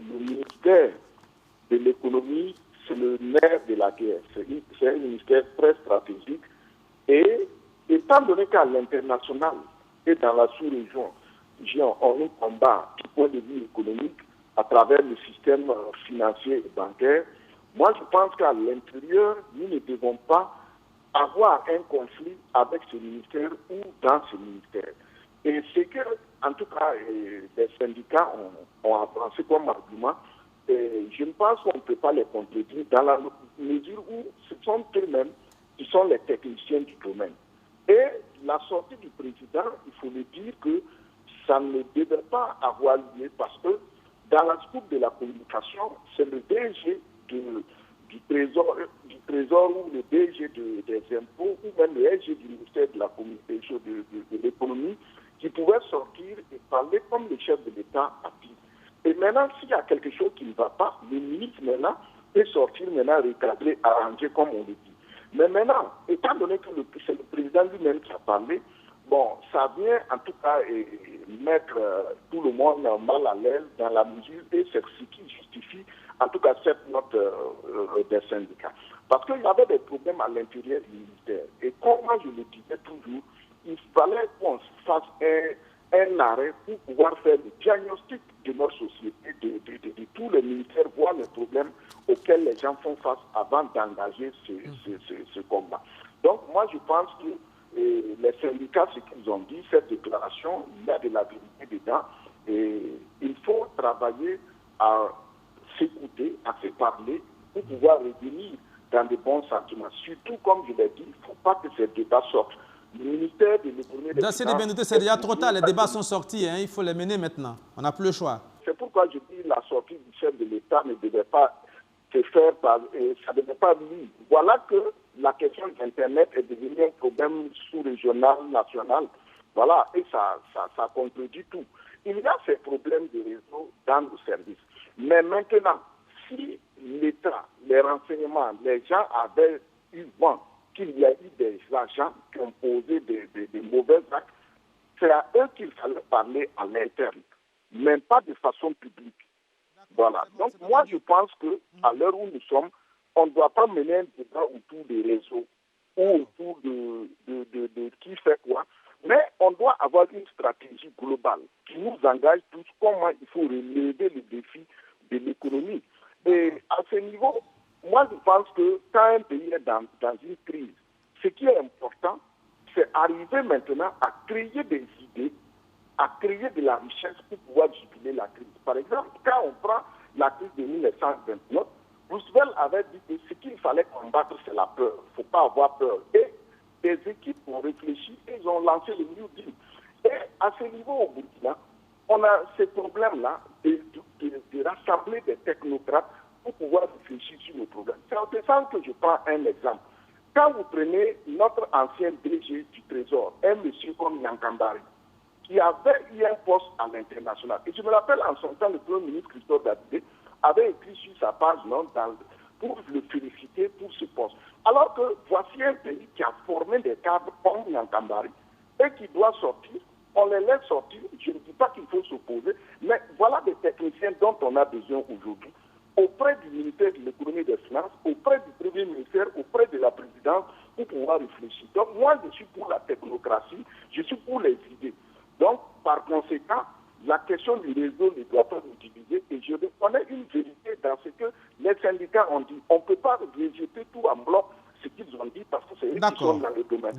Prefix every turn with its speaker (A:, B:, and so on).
A: le ministère de l'économie, c'est le nerf de la guerre. C'est un ministère très stratégique. Et étant donné qu'à l'international et dans la sous-région, on a un combat du point de vue économique à travers le système financier et bancaire, moi je pense qu'à l'intérieur, nous ne devons pas avoir un conflit avec ce ministère ou dans ce ministère. Et c'est que, en tout cas, les syndicats ont avancé comme argument. Et je ne pense qu'on ne peut pas les contredire dans la mesure où ce sont eux-mêmes qui sont les techniciens du domaine. Et la sortie du président, il faut le dire que ça ne devait pas avoir lieu parce que dans la scoop de la communication, c'est le DG du Trésor ou le DG des impôts ou même le DG du ministère de la communication de l'économie qui pouvait sortir et parler comme le chef de l'État a dit. Et maintenant, s'il y a quelque chose qui ne va pas, le ministre maintenant peut sortir maintenant recadrer, arranger comme on le dit. Mais maintenant, étant donné que c'est le président lui-même qui a parlé, bon, ça vient en tout cas mettre tout le monde mal à l'aise dans la mesure et c'est ce qui justifie en tout cas cette note des syndicats. Parce qu'il y avait des problèmes à l'intérieur du ministère. Et comme moi je le disais toujours, il fallait qu'on fasse un arrêt pour pouvoir faire le diagnostic de notre société, de tous les ministères, voir les problèmes auxquels les gens font face avant d'engager ce combat. Donc moi je pense que les syndicats, ce qu'ils ont dit, cette déclaration, il y a de la vérité dedans. Et il faut travailler à s'écouter, à se parler, pour pouvoir revenir dans de bons sentiments. Surtout, comme je l'ai dit, il ne faut pas que ces débats sortent. Le ministère de l'économie...
B: Dans ces débats, c'est déjà trop tard, les débats sont sortis, hein, il faut les mener maintenant. On n'a plus le choix.
A: C'est pourquoi je dis la sortie du chef de l'État ne devait pas se faire par... ça ne devait pas venir. Voilà que la question d'Internet est devenue un problème sous-régional, national. Voilà, et ça contredit tout. Il y a ces problèmes de réseau dans nos services. Mais maintenant, si l'État, les renseignements, les gens avaient eu vent qu'il y a eu des agents qui ont posé des mauvais actes, c'est à eux qu'il fallait parler à l'interne, mais pas de façon publique. Voilà. Donc moi, je pense qu'à l'heure où nous sommes, on ne doit pas mener un débat autour des réseaux ou autour de qui fait quoi, mais on doit avoir une stratégie globale qui nous engage tous comment il faut relever le défi de l'économie. Et à ce niveau, moi je pense que quand un pays est dans une crise, ce qui est important, c'est arriver maintenant à créer des idées, à créer de la richesse pour pouvoir juguler la crise. Par exemple, quand on prend la crise de 1929, Roosevelt avait dit que ce qu'il fallait combattre, c'est la peur. Il ne faut pas avoir peur. Et des équipes ont réfléchi et ils ont lancé le New Deal. Et à ce niveau, au Burkina, on a ce problème-là de rassembler des technocrates pour pouvoir réfléchir sur le problème. C'est en ce sens que je prends un exemple. Quand vous prenez notre ancien DG du Trésor, un monsieur comme Yankambari, qui avait eu un poste à l'international. Et je me rappelle en son temps, le Premier ministre Christophe Dabidé avait écrit sur sa page pour le féliciter pour ce poste. Alors que voici un pays qui a formé des cadres comme Yankambari et qui doit sortir. On les laisse sortir. Je ne dis pas qu'il faut s'opposer, mais voilà des techniciens dont on a besoin aujourd'hui auprès du ministère de l'économie et des finances, auprès du Premier ministère, auprès de la présidence, pour pouvoir réfléchir. Donc moi, je suis pour la technocratie, je suis pour les idées. Donc, par conséquent, la question du réseau ne doit pas nous diviser et je reconnais une vérité dans ce que les syndicats ont dit. On ne peut pas rejeter tout en bloc ce qu'ils ont dit parce que c'est eux qui sont dans le domaine.